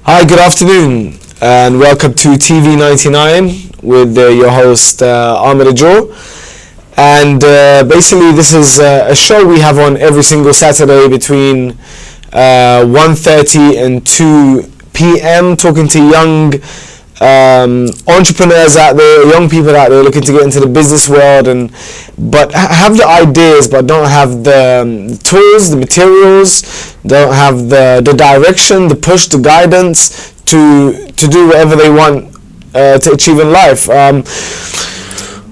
Hi, good afternoon, and welcome to TV99 with your host Ahmed. And basically, this is a show we have on every single Saturday between 1:30 and 2 p.m. talking to young entrepreneurs out there, young people out there looking to get into the business world, but have the ideas but don't have the tools, the materials, don't have the direction, the push, the guidance to do whatever they want to achieve in life.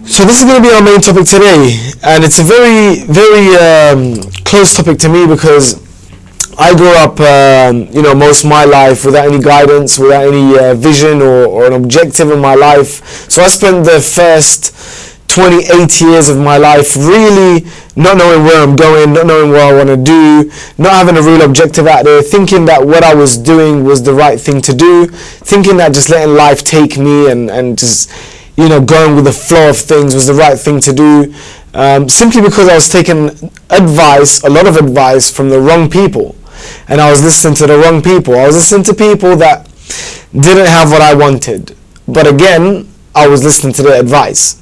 So this is going to be our main topic today, and it's a very close topic to me because I grew up, most of my life without any guidance, without any vision or an objective in my life. So I spent the first 28 years of my life really not knowing where I'm going, not knowing what I want to do, not having a real objective out there, thinking that what I was doing was the right thing to do, thinking that just letting life take me and just, going with the flow of things was the right thing to do, simply because I was taking a lot of advice from the wrong people. And I was listening to the wrong people. I was listening to people that didn't have what I wanted. But again, I was listening to their advice.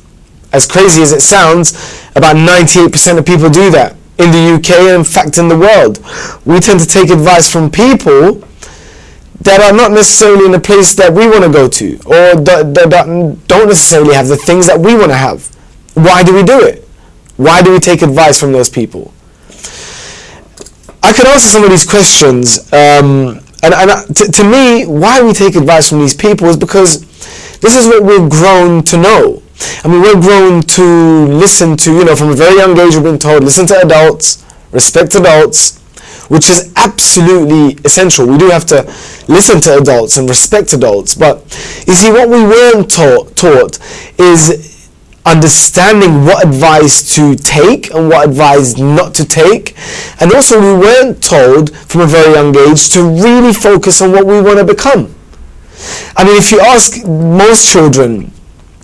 As crazy as it sounds, about 98% of people do that in the UK and in fact in the world. We tend to take advice from people that are not necessarily in the place that we want to go to, or that don't necessarily have the things that we want to have. Why do we do it? Why do we take advice from those people? I could answer some of these questions, to me, why we take advice from these people is because this is what we're grown to know. I mean, we're grown to listen to, from a very young age we've been told, listen to adults, respect adults, which is absolutely essential. We do have to listen to adults and respect adults, but you see, what we weren't taught is understanding what advice to take and what advice not to take. And also, we weren't told from a very young age to really focus on what we want to become. I mean, if you ask most children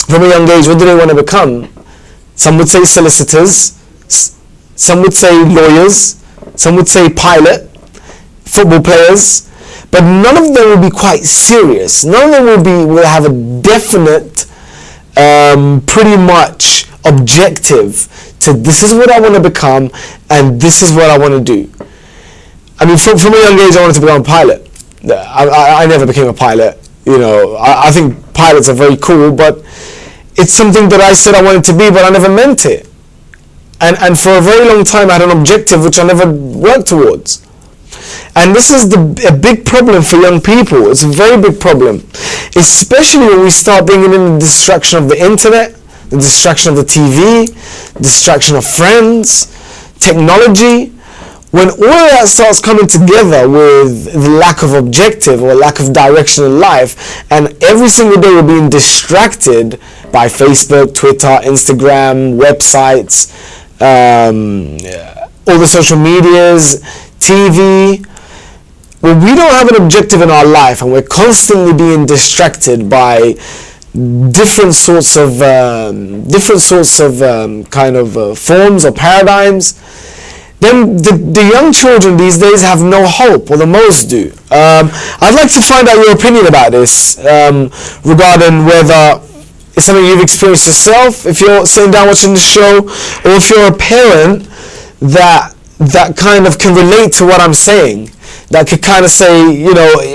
from a young age, what do they want to become? Some would say solicitors, some would say lawyers, some would say pilot, football players, but none of them will be quite serious. None of them will have a definite pretty much objective to this is what I want to become and this is what I want to do. I mean, from a young age I wanted to become a pilot. I never became a pilot. I think pilots are very cool, but it's something that I said I wanted to be, but I never meant it. And for a very long time I had an objective which I never worked towards. And this is a big problem for young people. It's a very big problem, especially when we start bringing in the distraction of the internet, the distraction of the TV, distraction of friends, technology. When all of that starts coming together with the lack of objective or lack of direction in life, and every single day we're being distracted by Facebook, Twitter, Instagram, websites, all the social medias, TV. When we don't have an objective in our life and we're constantly being distracted by different sorts of forms or paradigms, then the young children these days have no hope, or the most do. I'd like to find out your opinion about this, regarding whether it's something you've experienced yourself, if you're sitting down watching the show, or if you're a parent that kind of can relate to what I'm saying, that could kind of say,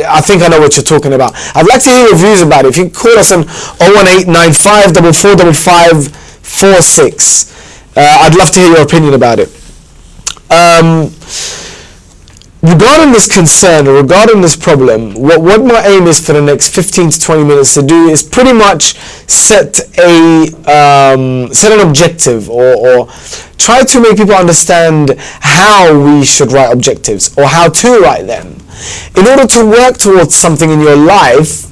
I think I know what you're talking about. I'd like to hear your views about it. If you can call us on 01895 445546, I'd love to hear your opinion about it. Regarding this concern, or regarding this problem, what my aim is for the next 15 to 20 minutes to do is pretty much set an objective, or try to make people understand how we should write objectives, or how to write them, in order to work towards something in your life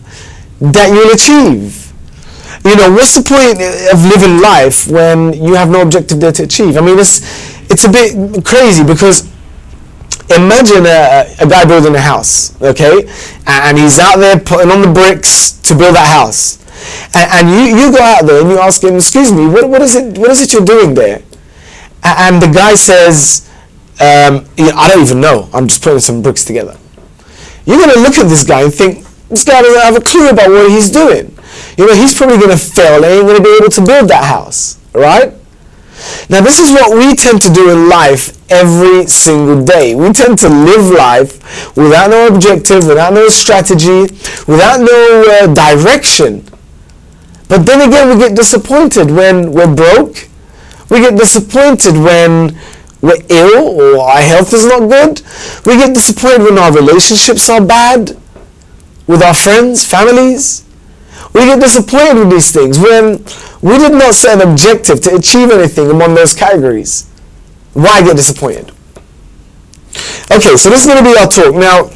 that you'll achieve. What's the point of living life when you have no objective there to achieve? I mean, it's a bit crazy, because imagine a guy building a house, okay, and he's out there putting on the bricks to build that house, and you go out there and you ask him, excuse me, what is it you're doing there? And the guy says, I don't even know, I'm just putting some bricks together. You're going to look at this guy and think, This guy doesn't have a clue about what he's doing. You know, he's probably going to fail. He ain't going to be able to build that house, right? Now, this is what we tend to do in life every single day. We tend to live life without no objective, without no strategy, without no direction. But then again, we get disappointed when we're broke. We get disappointed when we're ill or our health is not good. We get disappointed when our relationships are bad with our friends, families. We get disappointed with these things when we did not set an objective to achieve anything among those categories. Why get disappointed? Okay, so this is going to be our talk. Now,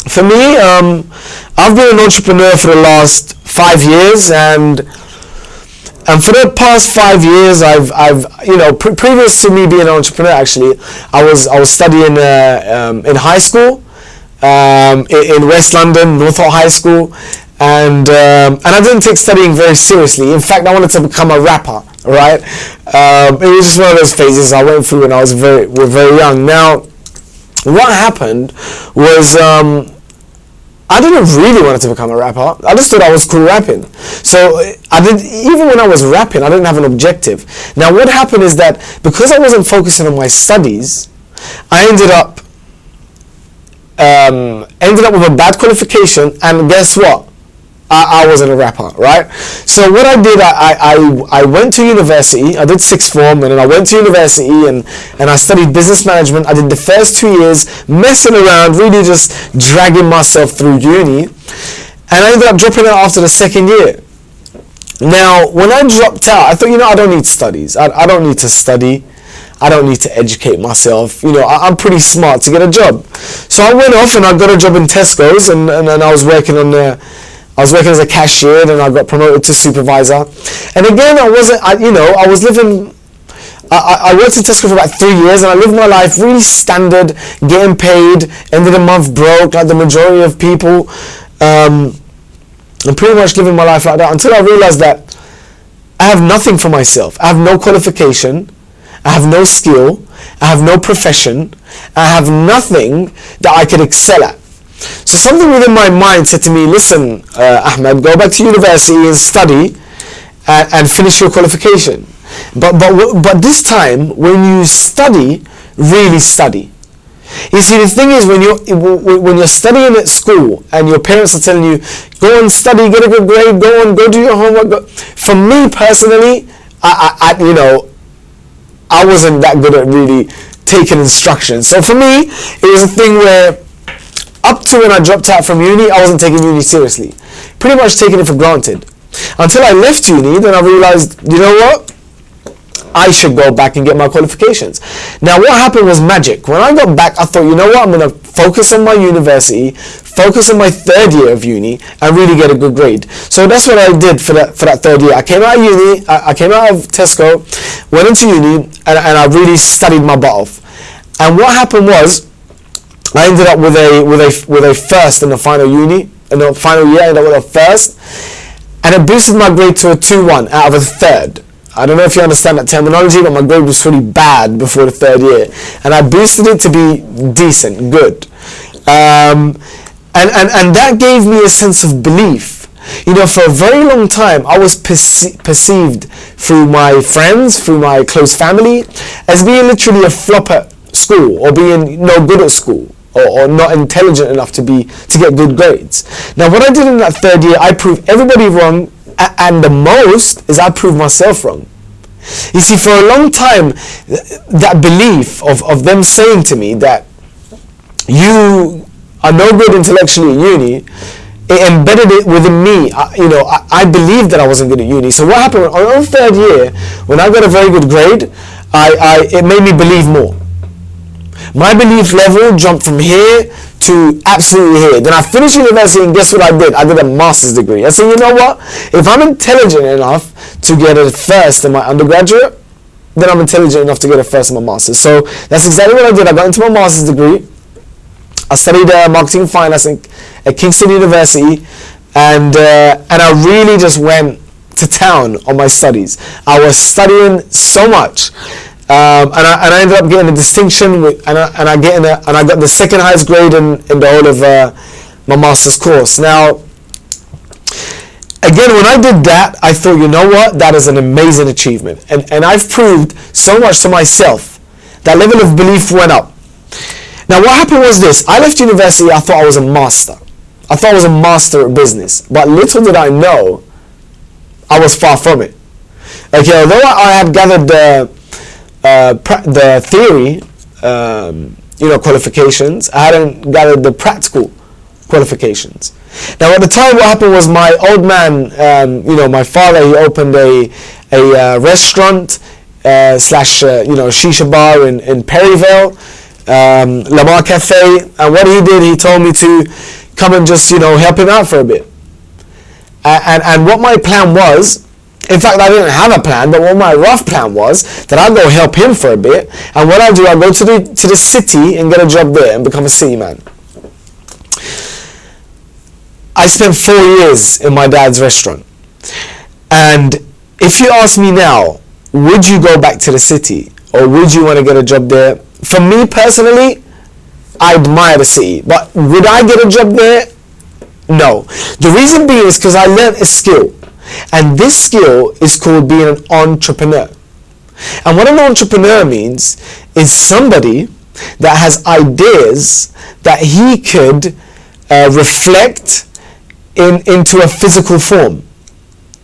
for me, I've been an entrepreneur for the last 5 years, and for the past 5 years, I've you know, previous to me being an entrepreneur, actually, I was studying in high school, in West London, Northolt High School. And I didn't take studying very seriously. In fact, I wanted to become a rapper, right? It was just one of those phases I went through when I was very young. Now, what happened was I didn't really want to become a rapper. I just thought I was cool rapping. So even when I was rapping, I didn't have an objective. Now, what happened is that because I wasn't focusing on my studies, I ended up with a bad qualification, and guess what? I wasn't a rapper, right? So what I did, I went to university. I did sixth form, and then I went to university and I studied business management. I did the first 2 years messing around, really just dragging myself through uni, and I ended up dropping out after the second year. Now, when I dropped out, I thought, you know, I don't need studies. I don't need to study. I don't need to educate myself. You know, I'm pretty smart to get a job. So I went off and I got a job in Tesco's, and I was working as a cashier, and I got promoted to supervisor. And again, I worked in Tesco for about 3 years, and I lived my life really standard, getting paid, end of the month broke, like the majority of people, and pretty much living my life like that until I realized that I have nothing for myself. I have no qualification, I have no skill, I have no profession, I have nothing that I could excel at. So something within my mind said to me, listen, Ahmed, go back to university and study and finish your qualification. But this time, when you study, really study. You see, the thing is, when you're studying at school and your parents are telling you, go and study, get a good grade, go do your homework. For me personally, I wasn't that good at really taking instructions. So for me, it was a thing where up to when I dropped out from uni, I wasn't taking uni seriously. Pretty much taking it for granted. Until I left uni, then I realized, you know what? I should go back and get my qualifications. Now, what happened was magic. When I got back, I thought, you know what? I'm going to focus on my university, focus on my third year of uni, and really get a good grade. So that's what I did for that third year. I came out of uni, I came out of Tesco, went into uni, and I really studied my butt off. And what happened was, I ended up with a first in the final uni, in the final year. I ended up with a first, and it boosted my grade to a 2-1 out of a third. I don't know if you understand that terminology, but my grade was really bad before the third year, and I boosted it to be decent, good, and that gave me a sense of belief. You know, for a very long time, I was perceived through my friends, through my close family, as being literally a flop at school, or being no good at school, or not intelligent enough to get good grades. Now, what I did in that third year, I proved everybody wrong, and the most is I proved myself wrong. You see, for a long time, that belief of them saying to me that you are no good intellectually at uni, it embedded it within me. I believed that I wasn't good at uni. So what happened on the third year, when I got a very good grade, it made me believe more. My belief level jumped from here to absolutely here. Then I finished university, and guess what I did? I did a master's degree. I said, you know what? If I'm intelligent enough to get a first in my undergraduate, then I'm intelligent enough to get a first in my master's. So that's exactly what I did. I got into my master's degree. I studied marketing and finance at Kingston University, and I really just went to town on my studies. I was studying so much. And I ended up getting a distinction, and I got the second highest grade in the whole of my master's course. Now, again, when I did that, I thought, you know what, that is an amazing achievement. And I've proved so much to myself. That level of belief went up. Now, what happened was this. I left university, I thought I was a master. I thought I was a master at business. But little did I know, I was far from it. Okay, although I had gathered the theory, qualifications, I hadn't gathered the practical qualifications. Now, at the time, what happened was my old man, my father, he opened a restaurant slash shisha bar in Perryville, Lamar Cafe, and what he did, he told me to come and just help him out for a bit. And what my plan was, in fact, I didn't have a plan, but what my rough plan was, that I'd go help him for a bit, and what I'd do, I'd go to the city and get a job there and become a city man. I spent 4 years in my dad's restaurant. And if you ask me now, would you go back to the city, or would you want to get a job there? For me personally, I admire the city, but would I get a job there? No. The reason being is because I learned a skill, and this skill is called being an entrepreneur. And what an entrepreneur means is somebody that has ideas that he could reflect into a physical form.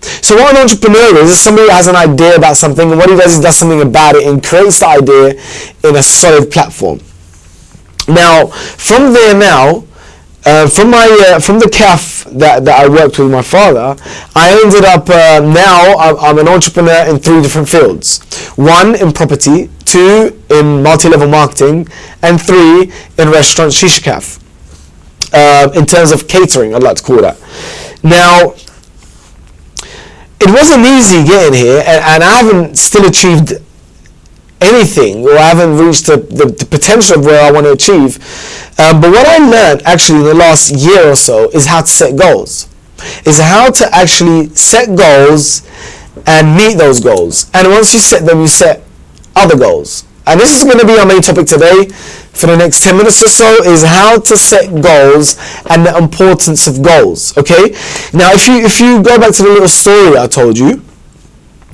So what an entrepreneur is somebody that has an idea about something, and what he does is does something about it and creates the idea in a solid platform. Now, from there now, from the CAF that I worked with my father, I ended up now I'm an entrepreneur in 3 different fields. 1 in property, 2 in multi-level marketing, and 3 in restaurant shisha caf. In terms of catering, I'd like to call that. Now, it wasn't easy getting here, and I haven't still achieved anything, or I haven't reached the potential of where I want to achieve. But what I learned actually in the last year or so is how to set goals. Is how to actually set goals and meet those goals. And once you set them, you set other goals. And this is going to be our main topic today for the next 10 minutes or so, is how to set goals and the importance of goals. Okay? Now, if you go back to the little story I told you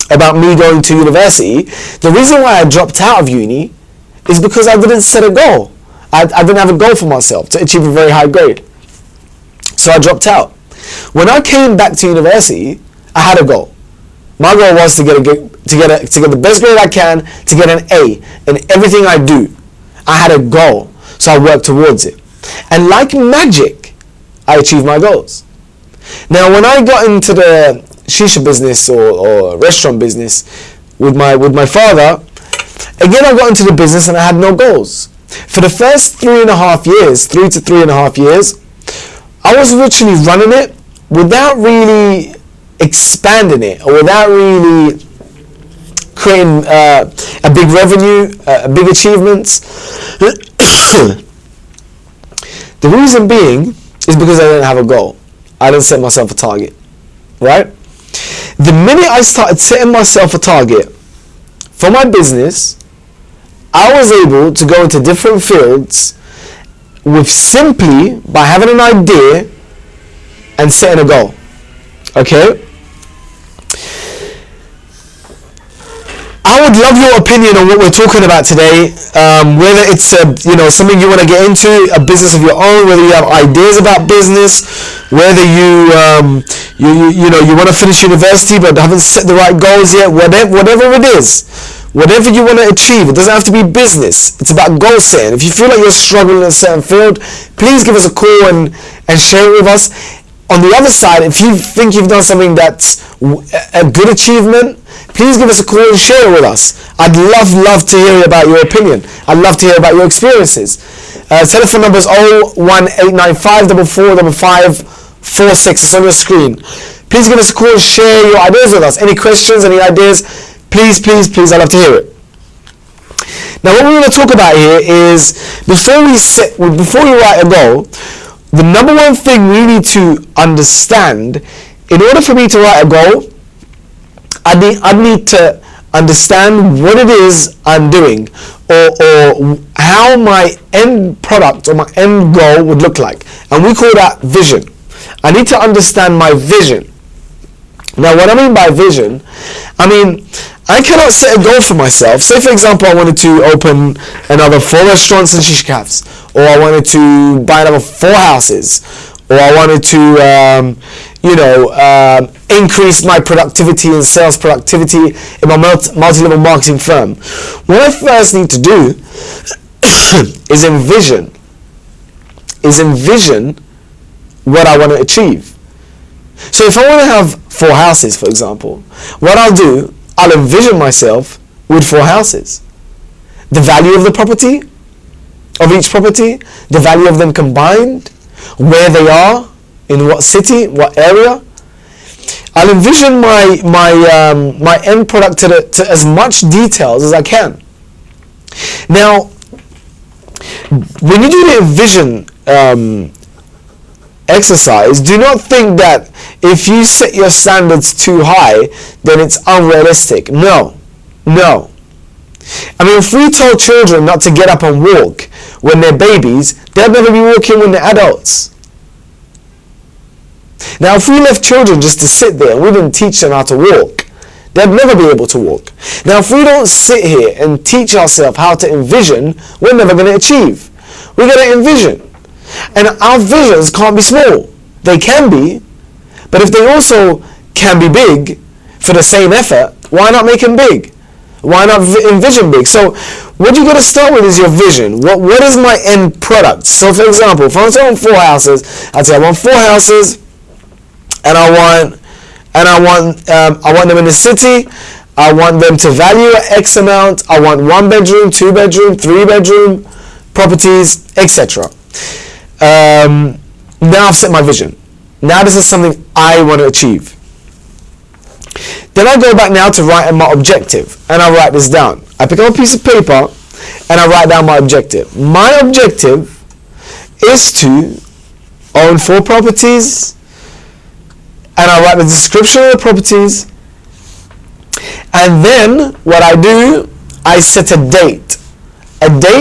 about me going to university, the reason why I dropped out of uni is because I didn't set a goal. I didn't have a goal for myself to achieve a very high grade. So I dropped out. When I came back to university, I had a goal. My goal was to get the best grade I can, to get an A in everything I do. I had a goal, so I worked towards it. And like magic, I achieved my goals. Now, when I got into the shisha business or restaurant business with my father, again I got into the business and I had no goals. For the first 3 to 3.5 years, I was literally running it without really expanding it, or without really creating a big revenue, big achievements. The reason being is because I didn't have a goal. I didn't set myself a target, right? The minute I started setting myself a target for my business, I was able to go into different fields with simply by having an idea and setting a goal. Okay? I would love your opinion on what we're talking about today. Whether it's something you want to get into, a business of your own, whether you have ideas about business, whether you want to finish university but haven't set the right goals yet, whatever it is, whatever you want to achieve. It doesn't have to be business. It's about goal setting. If you feel like you're struggling in a certain field, please give us a call and share it with us. On the other side, if you think you've done something that's a good achievement, please give us a call and share it with us. I'd love to hear about your opinion. I'd love to hear about your experiences. Telephone number is 01895445546. It's on your screen. Please give us a call and share your ideas with us. Any questions, any ideas, please, I'd love to hear it. Now, what we're going to talk about here is before we write a goal, the number one thing we need to understand, in order for me to write a goal, I need to understand what it is I'm doing, or how my end product or my end goal would look like. And we call that vision. I need to understand my vision. Now, what I mean by vision, I cannot set a goal for myself. Say, for example, I wanted to open another 4 restaurants and shish kebabs, or I wanted to buy another 4 houses, or I wanted to, increase my productivity and sales productivity in my multi-level marketing firm. What I first need to do is envision what I want to achieve. So if I want to have 4 houses, for example, what I'll envision myself with 4 houses. The value of the property, of each property, the value of them combined, where they are, in what city, what area. I'll envision my end product to as much details as I can. Now, when you do the envision exercise, do not think that if you set your standards too high, then it's unrealistic. No. If we told children not to get up and walk when they're babies, they'll never be walking when they're adults. Now, if we left children just to sit there and we didn't teach them how to walk, they'd never be able to walk. Now, if we don't sit here and teach ourselves how to envision, we're never going to achieve. We're going to envision. And our visions can't be small. They can be, but if they also can be big for the same effort, why not make them big? Why not envision big? So what you got to start with is your vision. What is my end product? So for example, if I want 4 houses, I'd say I want 4 houses, and I want them in the city. I want them to value at X amount. I want 1 bedroom, 2 bedroom, 3 bedroom properties, etc. Now I've set my vision. Now this is something I want to achieve. Then I go back now to write my objective, and I write this down. I pick up a piece of paper and I write down my objective. My objective is to own 4 properties, and I write the description of the properties, and then what I do, I set a date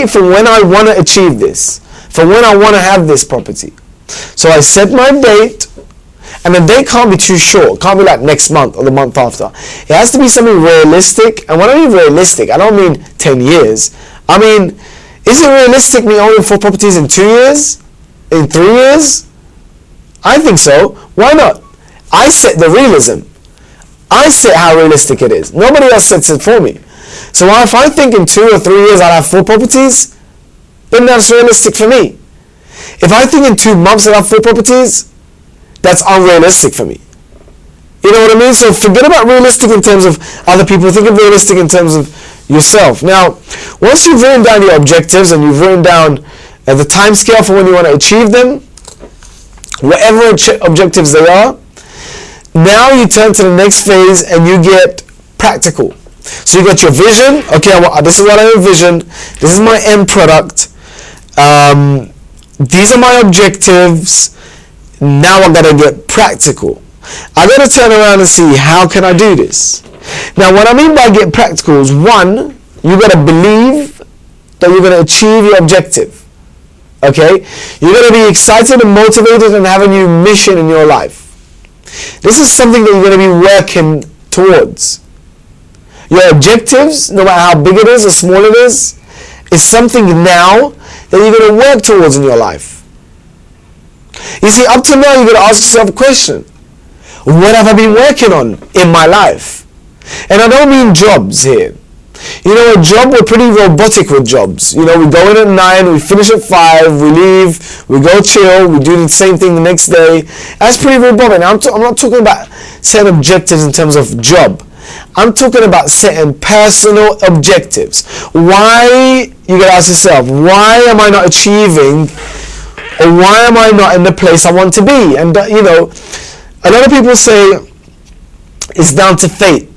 for when I want to achieve this, for when I want to have this property. So I set my date, and the date can't be too short. It can't be like next month or the month after. It has to be something realistic. And when I mean realistic, I don't mean 10 years. I mean, is it realistic me owning 4 properties in 2 years? In 3 years? I think so. Why not? I set the realism. I set how realistic it is. Nobody else sets it for me. So if I think in 2 or 3 years I'll have 4 properties, then that's realistic for me. If I think in 2 months I'll have 4 properties, that's unrealistic for me. You know what I mean? So forget about realistic in terms of other people. Think of realistic in terms of yourself. Now, once you've written down your objectives and you've written down the time scale for when you want to achieve them, whatever objectives they are, now you turn to the next phase and you get practical. So you got your vision. Okay, this is what I envision. This is my end product. These are my objectives. Now I gotta get practical. I gotta turn around and see how can I do this. Now what I mean by get practical is 1, you gotta believe that you're gonna achieve your objective. Okay? You're gonna be excited and motivated and have a new mission in your life. This is something that you're gonna be working towards. Your objectives, no matter how big it is or small it is something now that you're gonna work towards in your life. You see, up to now, you've got to ask yourself a question. What have I been working on in my life? And I don't mean jobs here. You know, a job, we're pretty robotic with jobs. You know, we go in at 9, we finish at 5, we leave, we go chill, we do the same thing the next day. That's pretty robotic. Now, I'm not talking about setting objectives in terms of job. I'm talking about setting personal objectives. Why, you got to ask yourself, why am I not achieving, or why am I not in the place I want to be? And you know, a lot of people say it's down to fate.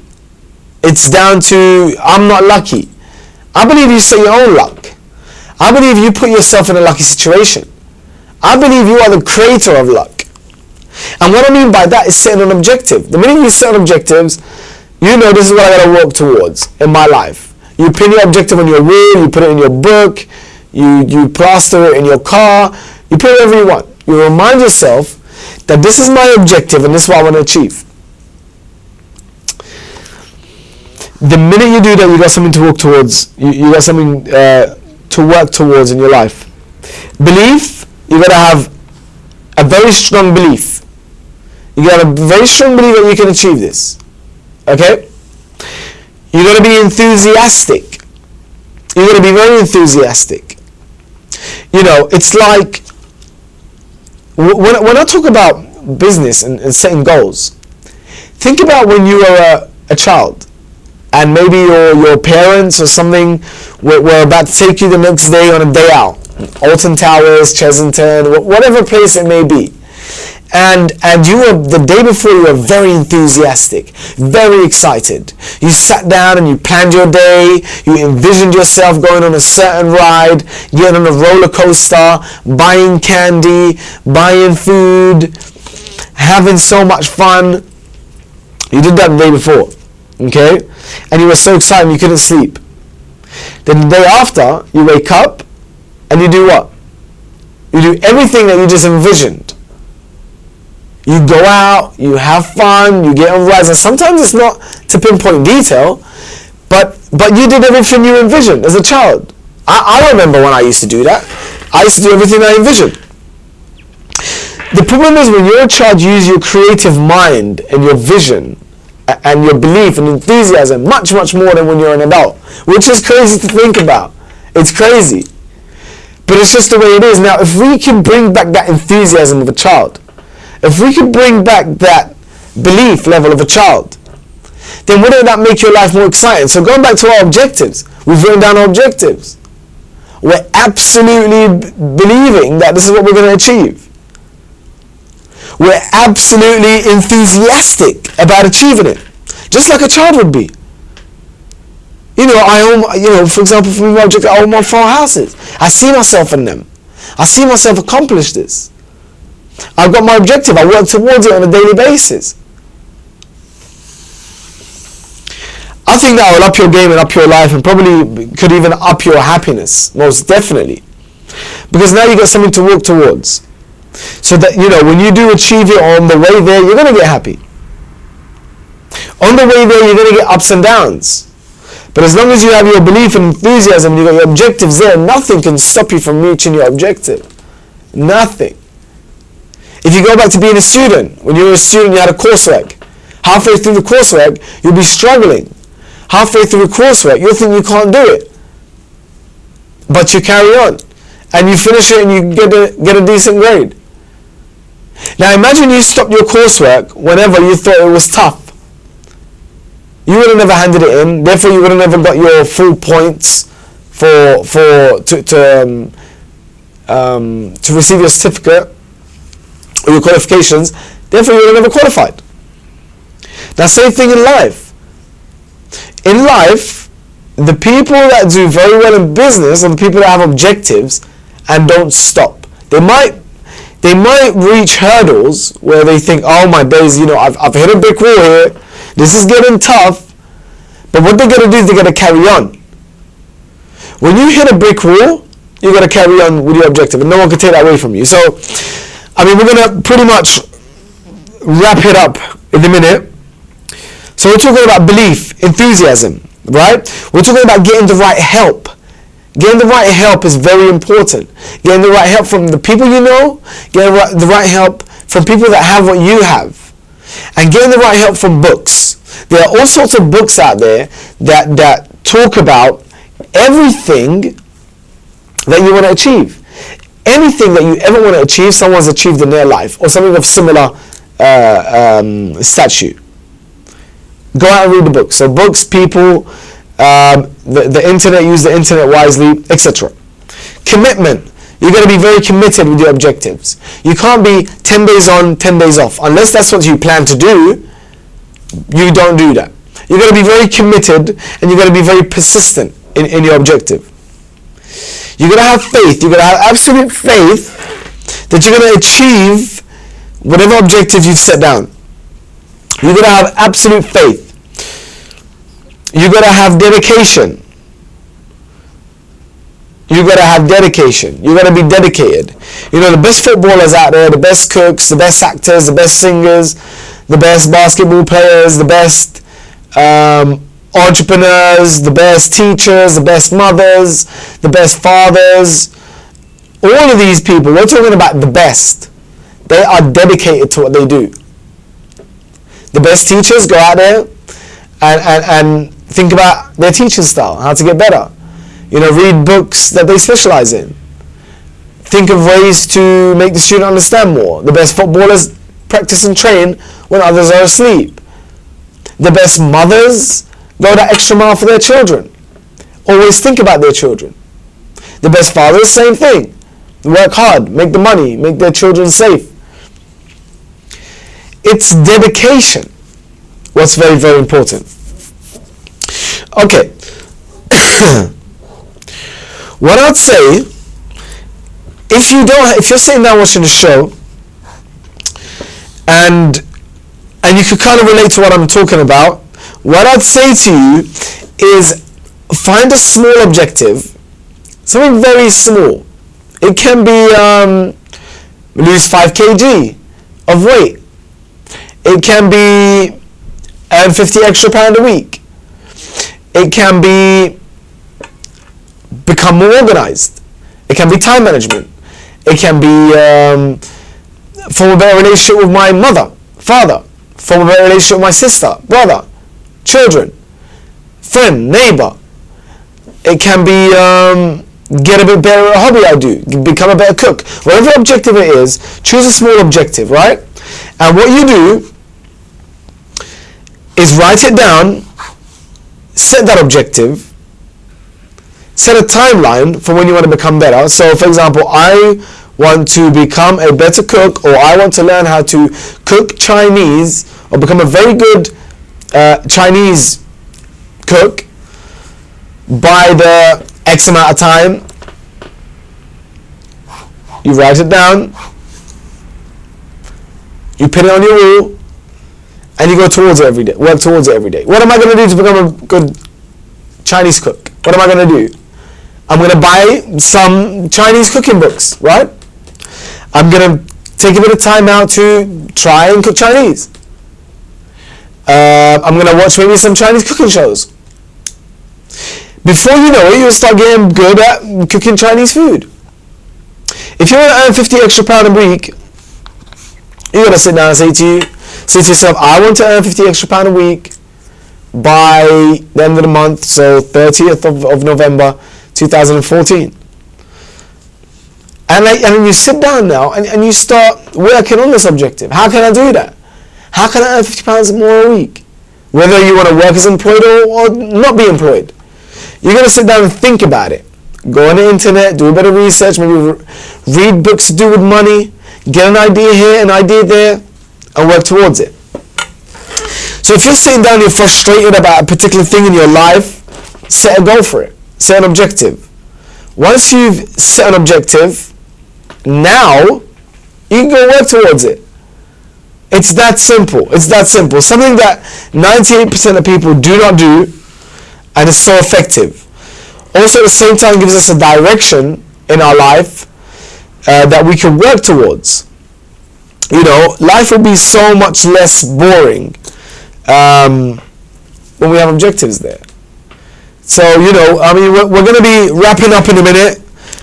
It's down to I'm not lucky. I believe you set your own luck. I believe you put yourself in a lucky situation. I believe you are the creator of luck. And what I mean by that is setting an objective. The minute you set objectives, you know this is what I got to work towards in my life. You pin your objective on your wall, you put it in your book, you plaster it in your car, you put whatever you want. You remind yourself that this is my objective and this is what I want to achieve. The minute you do that, you got something to work towards. You got something to work towards in your life. Belief, you got to have a very strong belief. You got a very strong belief that you can achieve this. Okay? You got to be enthusiastic. You got to be very enthusiastic. You know, it's like when I talk about business and setting goals, think about when you were a child and maybe your parents or something were about to take you the next day on a day out. Alton Towers, Chesington, whatever place it may be. And you were, the day before, you were very enthusiastic, very excited. You sat down and you planned your day, you envisioned yourself going on a certain ride, getting on a roller coaster, buying candy, buying food, having so much fun. You did that the day before, okay? And you were so excited you couldn't sleep. Then the day after, you wake up and you do what? You do everything that you just envisioned. You go out, you have fun, you get on rides, and sometimes it's not to pinpoint detail, but you did everything you envisioned as a child. I remember when I used to do that. I used to do everything I envisioned. The problem is when you're a child, you use your creative mind and your vision and your belief and enthusiasm much, much more than when you're an adult, which is crazy to think about. It's crazy. But it's just the way it is. Now, if we can bring back that enthusiasm of a child, if we could bring back that belief level of a child, then wouldn't that make your life more exciting? So going back to our objectives, we've written down our objectives. We're absolutely believing that this is what we're going to achieve. We're absolutely enthusiastic about achieving it, just like a child would be. You know, for example, for me, my objective, I own my 4 houses. I see myself in them. I see myself accomplish this. I've got my objective. I work towards it on a daily basis. I think that will up your game and up your life and probably could even up your happiness, most definitely. Because now you've got something to work towards. So that, you know, when you do achieve it on the way there, you're going to get happy. On the way there, you're going to get ups and downs. But as long as you have your belief and enthusiasm, you've got your objectives there, nothing can stop you from reaching your objective. Nothing. If you go back to being a student, when you were a student you had a coursework. Halfway through the coursework, you'll be struggling. Halfway through the coursework, you'll think you can't do it. But you carry on. And you finish it and you get a decent grade. Now imagine you stopped your coursework whenever you thought it was tough. You would have never handed it in, therefore you would have never got your full points to receive your certificate or your qualifications, therefore you would have never qualified. Now same thing in life. In life, the people that do very well in business are the people that have objectives and don't stop. They might reach hurdles where they think, oh my days, you know, I've hit a brick wall here, this is getting tough, but what they're going to do is they're going to carry on. When you hit a brick wall, you're going to carry on with your objective and no one can take that away from you. So, I mean, we're going to pretty much wrap it up in a minute. So we're talking about belief, enthusiasm, right? We're talking about getting the right help. Getting the right help is very important. Getting the right help from the people you know, getting the right help from people that have what you have, and getting the right help from books. There are all sorts of books out there that talk about everything that you want to achieve. Anything that you ever want to achieve, someone's achieved in their life, or something of similar stature. Go out and read the books. So books, people, the internet, use the internet wisely, etc. Commitment. You're going to be very committed with your objectives. You can't be 10 days on, 10 days off. Unless that's what you plan to do, you don't do that. You're going to be very committed and you're going to be very persistent in your objective. You're going to have faith. You're going to have absolute faith that you're going to achieve whatever objective you've set down. You're going to have absolute faith. You're going to have dedication. you got to have dedication. You got to be dedicated. You know, the best footballers out there, the best cooks, the best actors, the best singers, the best basketball players, the best entrepreneurs, the best teachers, the best mothers, the best fathers, all of these people, we're talking about the best. They are dedicated to what they do. The best teachers go out there and think about their teaching style, how to get better. You know, read books that they specialize in. Think of ways to make the student understand more. The best footballers practice and train when others are asleep. The best mothers go that extra mile for their children. Always think about their children. The best fathers, same thing. Work hard, make the money, make their children safe. It's dedication what's very, very important. Okay. What I'd say, if you're sitting down watching the show and you could kind of relate to what I'm talking about, what I'd say to you is find a small objective, something very small. It can be lose 5 kg of weight. It can be earn 50 extra pound a week. It can be become more organized. It can be time management. It can be form a better relationship with my mother, father, form a better relationship with my sister, brother, children, friend, neighbor. It can be get a bit better at a hobby I do, become a better cook. Whatever objective it is, choose a small objective, right? And what you do is write it down, set that objective, set a timeline for when you want to become better. So for example, I want to become a better cook, or I want to learn how to cook Chinese or become a very good Chinese cook by the X amount of time. You write it down, you put it on your wall, and you go towards it every day, work towards it every day. What am I going to do to become a good Chinese cook? What am I going to do? I'm going to buy some Chinese cooking books, right? I'm going to take a bit of time out to try and cook Chinese. I'm going to watch maybe some Chinese cooking shows. Before you know it, you'll start getting good at cooking Chinese food. If you want to earn 50 extra pound a week, you're going to sit down and say to yourself, I want to earn 50 extra pound a week by the end of the month, so 30th of November 2014. And then you sit down now and you start working on this objective. How can I do that? How can I earn 50 pounds more a week? Whether you want to work as employed or not be employed. You're going to sit down and think about it. Go on the internet, do a bit of research, maybe read books to do with money, get an idea here, an idea there, and work towards it. So if you're sitting down and you're frustrated about a particular thing in your life, set a goal for it. Set an objective. Once you've set an objective, now you can go work towards it. It's that simple. It's that simple. Something that 98% of people do not do, and it's so effective. Also at the same time gives us a direction in our life that we can work towards. You know, life will be so much less boring when we have objectives there. So, you know, I mean, we're going to be wrapping up in a minute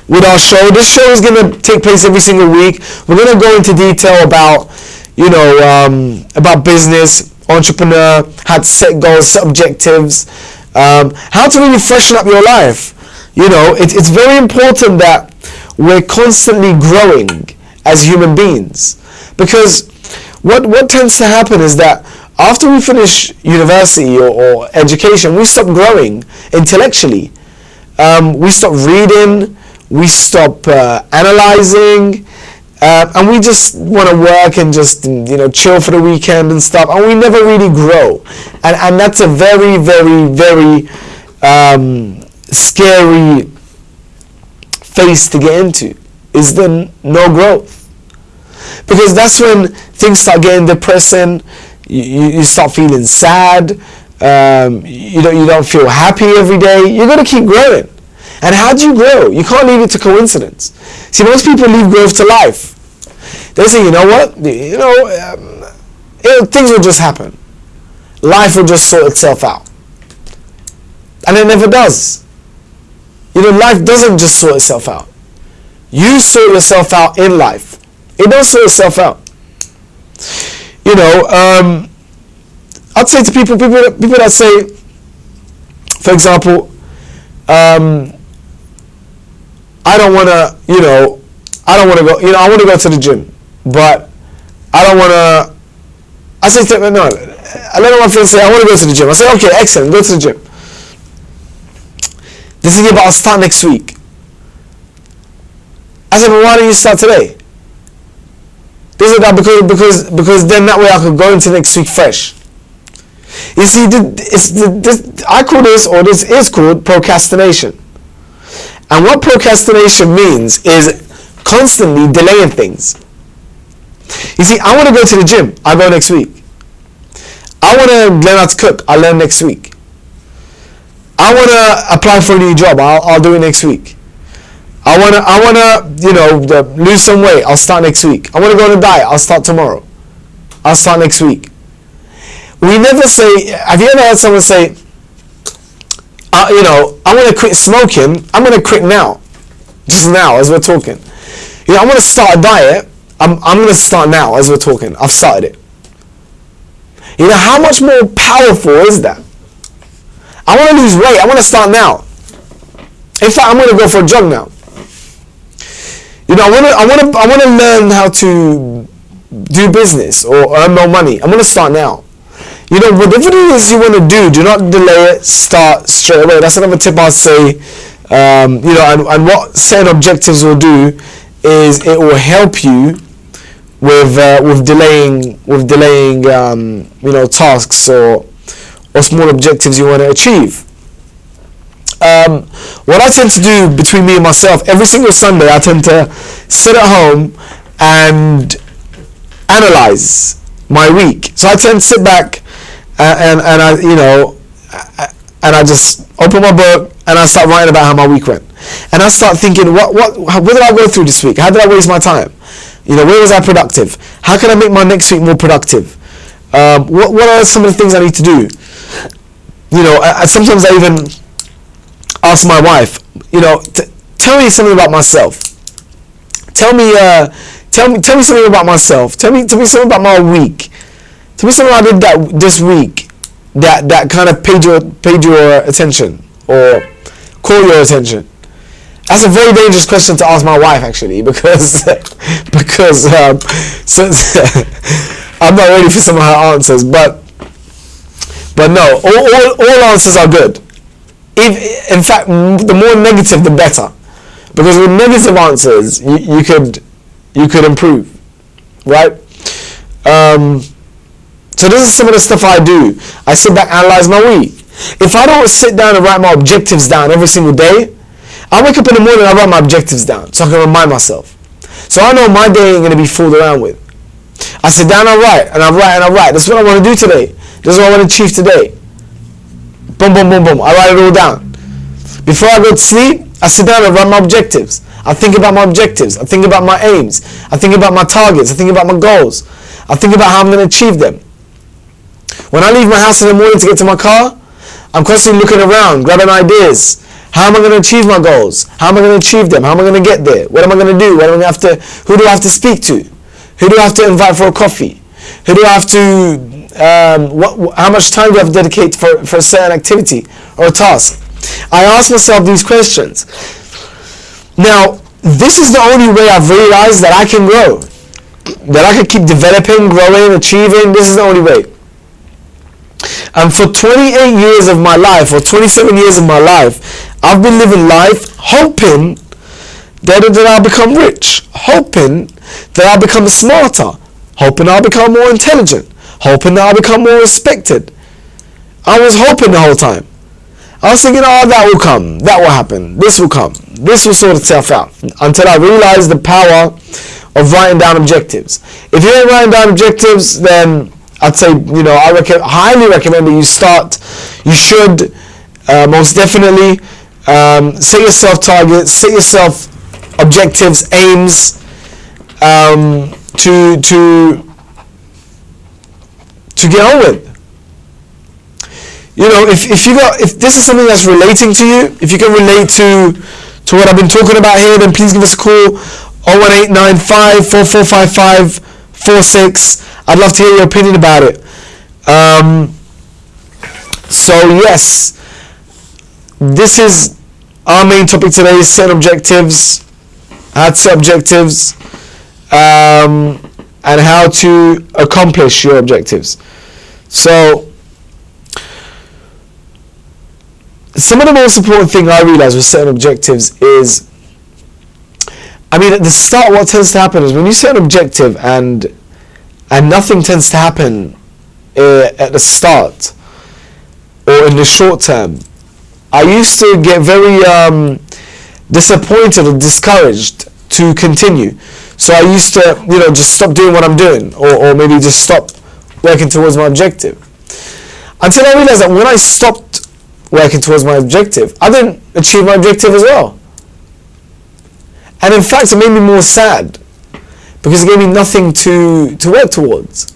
with our show. This show is going to take place every single week. We're going to go into detail about, you know, about business, entrepreneur, how to set goals, set objectives, how to really freshen up your life. You know, it's very important that we're constantly growing as human beings, because what tends to happen is that after we finish university or education, we stop growing intellectually. We stop reading, we stop analyzing, and we just want to work and just, you know, chill for the weekend and stuff, and we never really grow. And that's a very, very, very scary phase to get into, is the no growth. Because that's when things start getting depressing. You start feeling sad. You don't feel happy every day. You're going to keep growing. And how do you grow? You can't leave it to coincidence. See, most people leave growth to life. They say, you know what? Things will just happen. Life will just sort itself out. And it never does. Life doesn't just sort itself out. You sort yourself out in life. It don't sort itself out. I'd say to people that say, for example, I don't want to go, I want to go to the gym, but I don't want to, I say, no, I let my friends say, I want to go to the gym. I say, okay, excellent, go to the gym. They say, yeah, but I'll start next week. I said, but why don't you start today? They said that because then that way I could go into next week fresh. You see, I call this, or this is called procrastination. And what procrastination means is constantly delaying things. You see, I want to go to the gym. I'll go next week. I want to learn how to cook. I'll learn next week. I want to apply for a new job. I'll do it next week. I want to lose some weight. I'll start next week. I want to go on a diet. I'll start tomorrow. I'll start next week. We never say, have you ever heard someone say, I want to quit smoking. I'm going to quit now. Just now, as we're talking. I want to start a diet. I'm going to start now, as we're talking. I've started it. How much more powerful is that? I want to lose weight. I want to start now. In fact, I'm going to go for a jog now. I want to learn how to do business or earn more money. I'm going to start now. Whatever it is you want to do not delay it. Start straight away. That's another tip I'll say. And what setting objectives will do is it will help you with delaying tasks or small objectives you want to achieve. What I tend to do between me and myself, every single Sunday I tend to sit at home and analyze my week. So I tend to sit back and I just open my book and I start writing about how my week went. And I start thinking, what did I go through this week? How did I waste my time? Where was I productive? How can I make my next week more productive? What are some of the things I need to do? Sometimes I even ask my wife, tell me something about myself. Tell me something about myself. Tell me something about my week. Tell me something I did this week that kind of paid your attention or caught your attention. That's a very dangerous question to ask my wife, actually, because since I'm not ready for some of her answers, but no, all answers are good. In fact, the more negative, the better, because with negative answers, you could improve, right? So this is some of the stuff I do. I sit back, analyze my week. If I don't sit down and write my objectives down every single day, I wake up in the morning and I write my objectives down so I can remind myself. So I know my day ain't going to be fooled around with. I sit down and I write, and I write, and I write. This is what I want to do today. This is what I want to achieve today. Boom, boom, boom, boom. I write it all down. Before I go to sleep, I sit down and write my objectives. I think about my objectives. I think about my aims. I think about my targets. I think about my goals. I think about how I'm going to achieve them. When I leave my house in the morning to get to my car, I'm constantly looking around, grabbing ideas. How am I going to achieve my goals? How am I going to achieve them? How am I going to get there? What am I going to do? Who do I have to speak to? Who do I have to invite for a coffee? Who do I have to, how much time do I have to dedicate for a certain activity or a task? I ask myself these questions. Now, this is the only way I've realized that I can grow. That I can keep developing, growing, achieving. This is the only way. And for 28 years of my life, or 27 years of my life, I've been living life hoping that I'll become rich, hoping that I'll become smarter, hoping I'll become more intelligent, hoping that I'll become more respected. I was hoping the whole time. I was thinking, oh, that will come, that will happen, this will come, this will sort itself out, until I realized the power of writing down objectives. If you ain't writing down objectives, then I'd say, I highly recommend that you should most definitely Set yourself targets, set yourself objectives, aims, to get on with. If this is something that's relating to you, if you can relate to what I've been talking about here, then please give us a call, 01895445546. I'd love to hear your opinion about it. So yes, this is our main topic today, is setting objectives, how to set objectives, and how to accomplish your objectives. So some of the most important thing I realized with setting objectives is, at the start, what tends to happen is when you set an objective and nothing tends to happen at the start or in the short term, I used to get very disappointed or discouraged to continue. So I used to, just stop doing what I'm doing, or maybe just stop working towards my objective. Until I realized that when I stopped working towards my objective, I didn't achieve my objective as well. And in fact, it made me more sad, because it gave me nothing to work towards.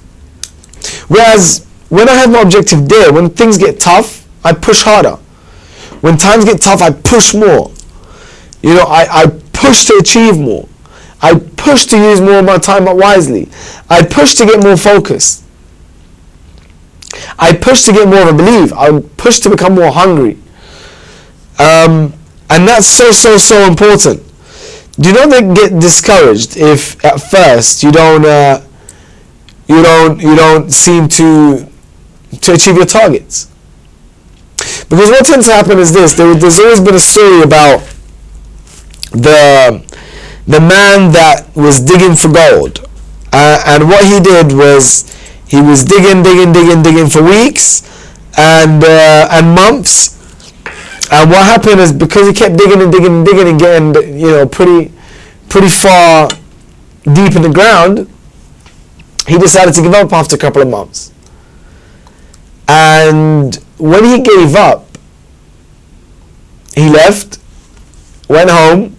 Whereas when I have my objective there, when things get tough, I push harder. When times get tough, I push more. I push to achieve more. I push to use more of my time wisely. I push to get more focused. I push to get more of a belief. I push to become more hungry. And that's so important. Do not get discouraged if at first you don't seem to achieve your targets. Because what tends to happen is this: there's always been a story about the man that was digging for gold, and what he did was he was digging for weeks and months. And what happened is, because he kept digging and getting pretty far deep in the ground, he decided to give up after a couple of months. And when he gave up, he left, went home,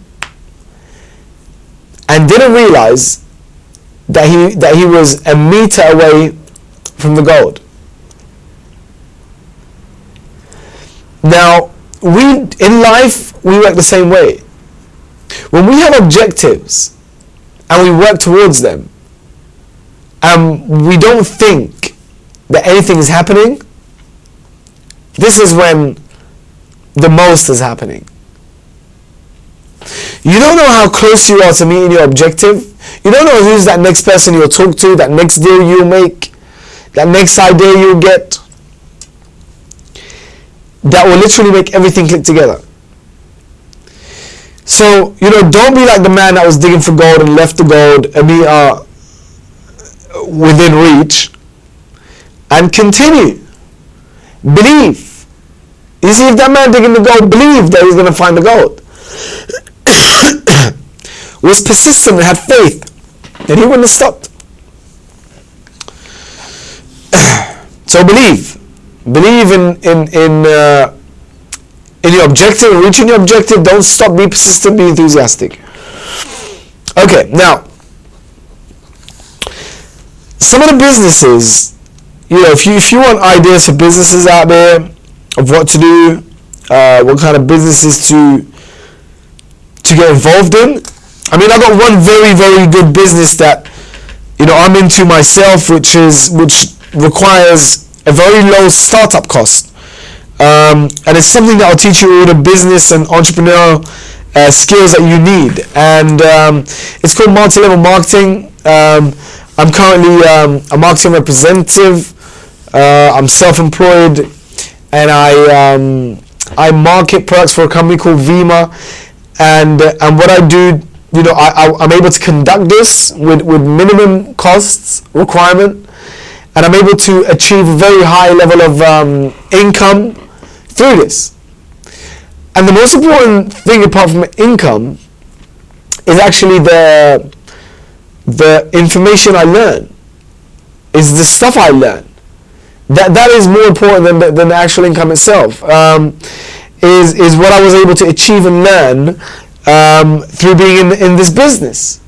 and didn't realize that he was a meter away from the gold. Now, in life, we work the same way. When we have objectives and we work towards them, and we don't think that anything is happening, this is when the most is happening. You don't know how close you are to meeting your objective. You don't know who's that next person you'll talk to, that next deal you'll make, that next idea you'll get, that will literally make everything click together. So, don't be like the man that was digging for gold and left the gold a meter within reach, and continue. Believe. You see, if that man digging the gold believed that he was going to find the gold, was persistent and had faith, then he wouldn't have stopped. So believe in your objective, reaching your objective. Don't stop. Be persistent. Be enthusiastic. Okay, now some of the businesses, if you want ideas for businesses out there of what to do, what kind of businesses to get involved in. I got one very good business that I'm into myself, which requires a very low startup cost, and it's something that will teach you all the business and entrepreneurial skills that you need, and it's called multi-level marketing. I'm currently a marketing representative. I'm self-employed, and I market products for a company called Vima, and what I do, I'm able to conduct this with minimum costs requirement, and I'm able to achieve a very high level of income through this. And the most important thing apart from income is actually the information I learn, is the stuff I learn. That is more important than the actual income itself. is what I was able to achieve and learn through being in this business.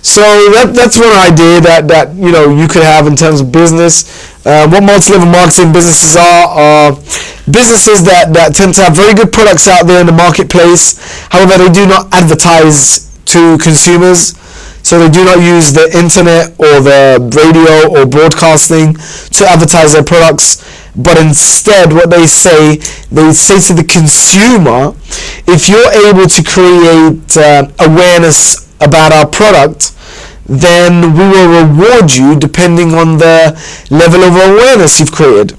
So that's one idea that you could have in terms of business. What multi-level marketing businesses are businesses that tend to have very good products out there in the marketplace. However, they do not advertise to consumers. So they do not use the internet or the radio or broadcasting to advertise their products, but instead what they say to the consumer, if you're able to create awareness about our product, then we will reward you depending on the level of awareness you've created.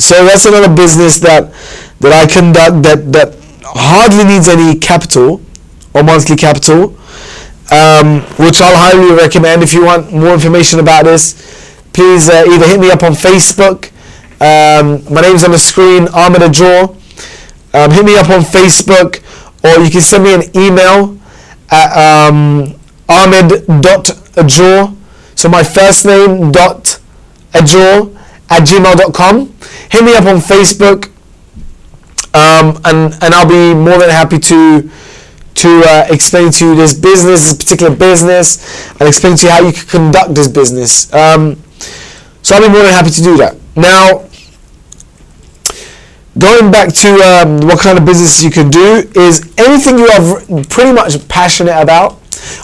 So that's another business that I conduct that hardly needs any capital or monthly capital, which I'll highly recommend. If you want more information about this, please either hit me up on Facebook. My name's on the screen, Ahmed. Hit me up on Facebook, or you can send me an email at ahmed.ajor, so my first name .ajor@gmail.com. Hit me up on Facebook, and I'll be more than happy to explain to you this particular business, and explain to you how you can conduct this business. So I'll be more than happy to do that. Now, going back to what kind of business you can do is anything you are pretty much passionate about,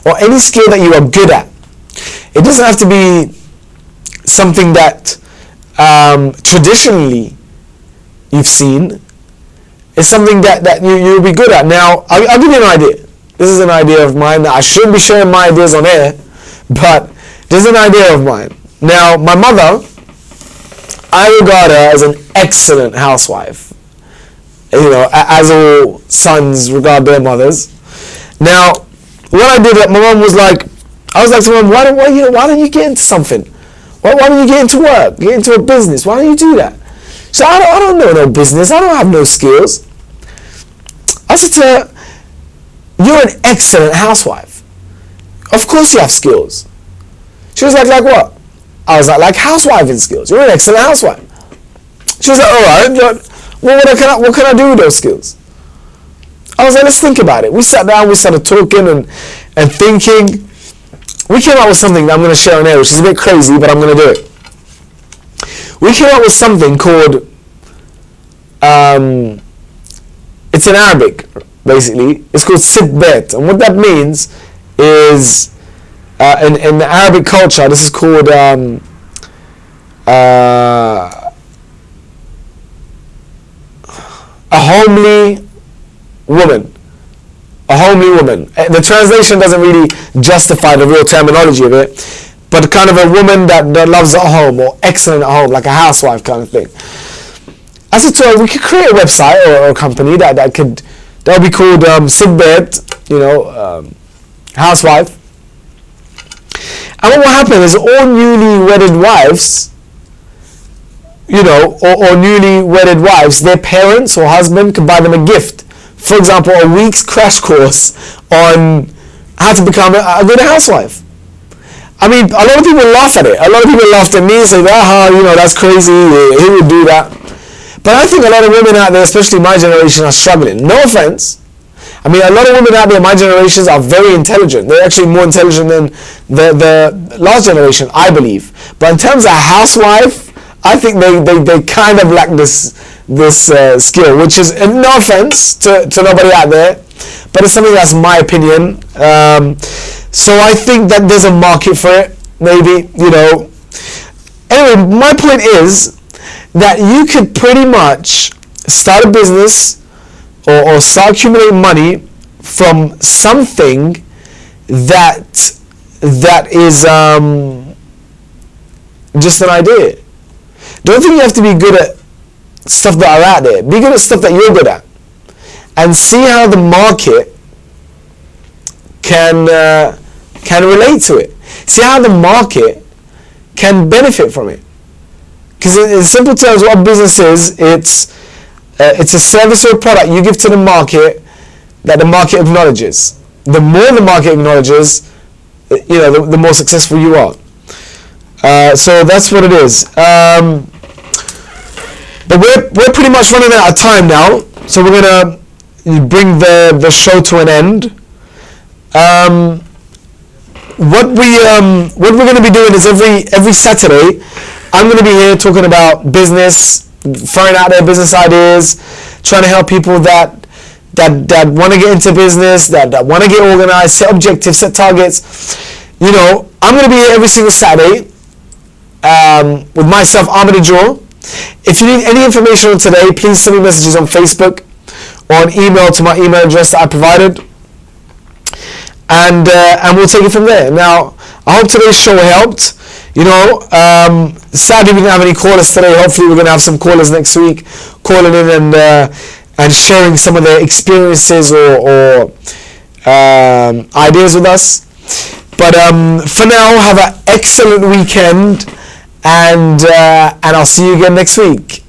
or any skill that you are good at. It doesn't have to be something that traditionally you've seen. It's something that you'll be good at. Now, I'll give you an idea. This is an idea of mine. Now, I shouldn't be sharing my ideas on air, but this is an idea of mine. Now, my mother, I regard her as an excellent housewife. As all sons regard their mothers. Now, what I did, my mom was like, I was like to mom, why don't you get into something? Why don't you get into work? Get into a business? Why don't you do that? So I don't know no business. I don't have no skills. I said to her, you're an excellent housewife. Of course you have skills. She was like what? I was like housewifing skills. You're an excellent housewife. She was like, all right, well, what can I do with those skills? I was like, let's think about it. We sat down, we started talking and thinking. We came up with something that I'm going to share on air, which is a bit crazy, but I'm going to do it. We came up with something called, it's in Arabic, basically. It's called sitbet. And what that means is, in the Arabic culture, this is called a homely woman. A homely woman. The translation doesn't really justify the real terminology of it, but kind of a woman that loves at home, or excellent at home, like a housewife kind of thing. I said to her, we could create a website or a company that would be called Sitbet, housewife. And what will happen is all newly wedded wives, or newly wedded wives, their parents or husband could buy them a gift. For example, a week's crash course on how to become a good housewife. I mean, a lot of people laugh at it. A lot of people laughed at me and say, that's crazy, who would do that? But I think a lot of women out there, especially my generation, are struggling. No offense. I mean, a lot of women out there in my generations are very intelligent. They're actually more intelligent than the last generation, I believe. But in terms of housewife, I think they kind of lack this skill, which is, no offense to nobody out there, but it's something that's my opinion. So I think that there's a market for it, maybe, Anyway, my point is that you could pretty much start a business or start accumulating money from something that is just an idea. Don't think you have to be good at stuff that are out there. Be good at stuff that you're good at, and see how the market can relate to it. See how the market can benefit from it. Because in simple terms, what a business is, it's a service or a product you give to the market that the market acknowledges. The more the market acknowledges, the more successful you are. So that's what it is. But we're pretty pretty much running out of time now, so we're gonna bring the show to an end. What we're going to be doing is every Saturday, I'm going to be here talking about business, throwing out their business ideas, trying to help people that want to get into business, that want to get organized, set objectives, set targets. You know, I'm going to be here every single Saturday with myself, Ahmed. If you need any information on today, please send me messages on Facebook or an email to my email address that I provided. And we'll take it from there. Now, I hope today's show helped. You know, sadly we didn't have any callers today. Hopefully we're going to have some callers next week calling in and sharing some of their experiences or ideas with us. But for now, have an excellent weekend, and I'll see you again next week.